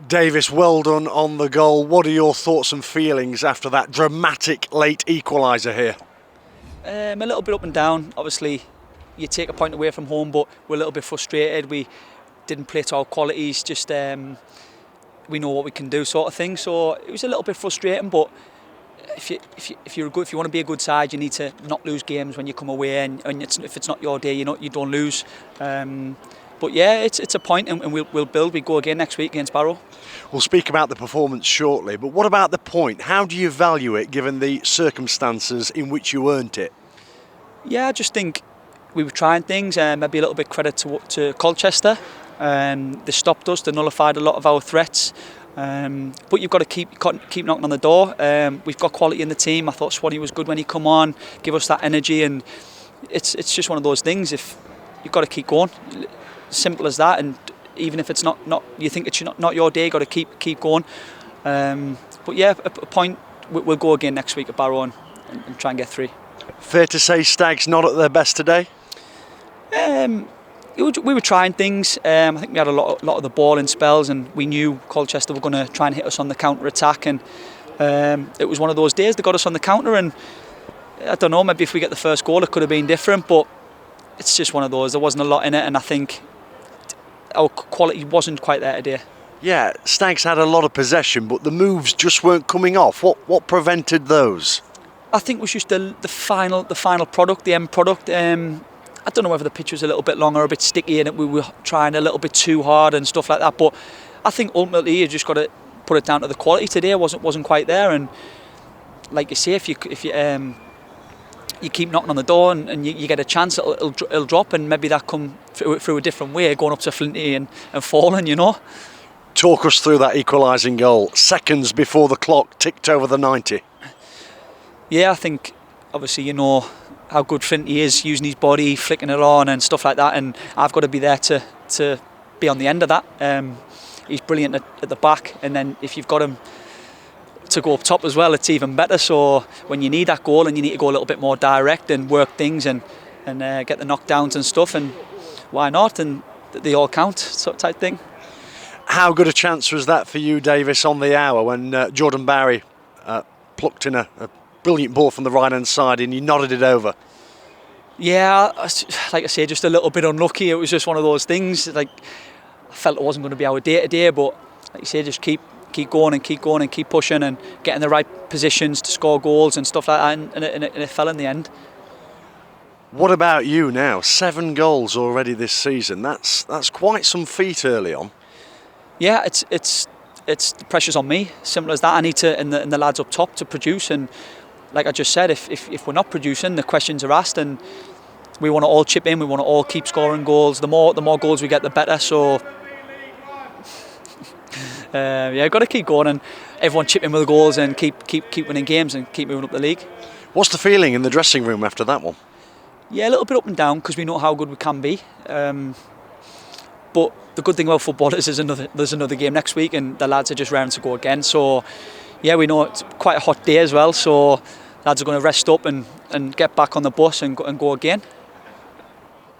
Davis, well done on the goal. What are your thoughts and feelings after that dramatic late equaliser here? A little bit up and down. Obviously, you take a point away from home, but we're a little bit frustrated. We didn't play to our qualities. Just we know what we can do, sort of thing. So it was a little bit frustrating. But if you want to be a good side, you need to not lose games when you come away. And if it's not your day, you don't lose. But yeah, it's a point, and we'll build. We go again next week against Barrow. We'll speak about the performance shortly, but what about the point? How do you value it given the circumstances in which you earned it? Yeah, I just think we were trying things, and maybe a little bit credit to Colchester. They stopped us, they nullified a lot of our threats. But you've got to keep knocking on the door. We've got quality in the team. I thought Swanee was good when he come on, give us that energy, and it's just one of those things. If you've got to keep going, simple as that. And even if it's not you think it's not your day, got to keep going. But yeah, a point. We'll go again next week at Barrow and try and get 3. Fair to say Stags not at their best today? We were trying things. I think we had a lot of the ball in spells, and we knew Colchester were going to try and hit us on the counter attack. And it was one of those days they got us on the counter, and I don't know. Maybe if we get the first goal, it could have been different. But it's just one of those. There wasn't a lot in it, and I think our quality wasn't quite there today. Yeah, Stags had a lot of possession, but the moves just weren't coming off. What prevented those? I think it was just the final product, the end product. I don't know whether the pitch was a little bit longer, a bit sticky, and we were trying a little bit too hard and stuff like that. But I think ultimately you just got to put it down to the quality today. Wasn't quite there, and like you say, if you keep knocking on the door and you get a chance, it'll drop, and maybe that come through a different way, going up to Flinty and falling, you know. Talk us through that equalising goal, seconds before the clock ticked over the 90. Yeah, I think obviously you know how good Flinty is, using his body, flicking it on and stuff like that, and I've got to be there to be on the end of that. He's brilliant at the back, and then if you've got him to go up top as well, it's even better. So when you need that goal and you need to go a little bit more direct and work things and get the knockdowns and stuff, and why not? And they all count, sort of type thing. How good a chance was that for you, Davis, on the hour when Jordan Barry plucked in a brilliant ball from the right hand side and you nodded it over? Yeah, like I say, just a little bit unlucky. It was just one of those things. Like, I felt it wasn't going to be our day today, but like you say, just keep going and keep pushing and getting the right positions to score goals and stuff like that, and it fell in the end. What about you now? 7 goals already this season. That's quite some feat early on. Yeah, it's the pressure's on me. Simple as that. I need to, and the lads up top, to produce. And like I just said, if we're not producing, the questions are asked, and we want to all chip in. We want to all keep scoring goals. The more goals we get, the better. So yeah, got to keep going, and everyone chip in with the goals and keep winning games and keep moving up the league. What's the feeling in the dressing room after that one? Yeah, a little bit up and down, because we know how good we can be. But the good thing about football is there's another game next week, and the lads are just raring to go again. So yeah, we know it's quite a hot day as well, so lads are going to rest up and get back on the bus and go again.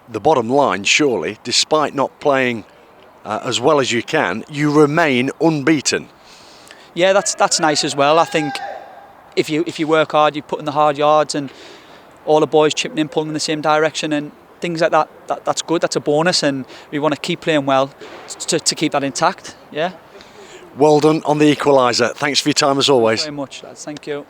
The bottom line, surely, despite not playing as well as you can, you remain unbeaten. Yeah, that's nice as well. I think if you work hard, you put in the hard yards, and all the boys chipping in, pulling in the same direction, and things like that, that's good. That's a bonus, and we want to keep playing well to keep that intact. Yeah. Well done on the equaliser. Thanks for your time as always. Thank you very much, lads. Thank you.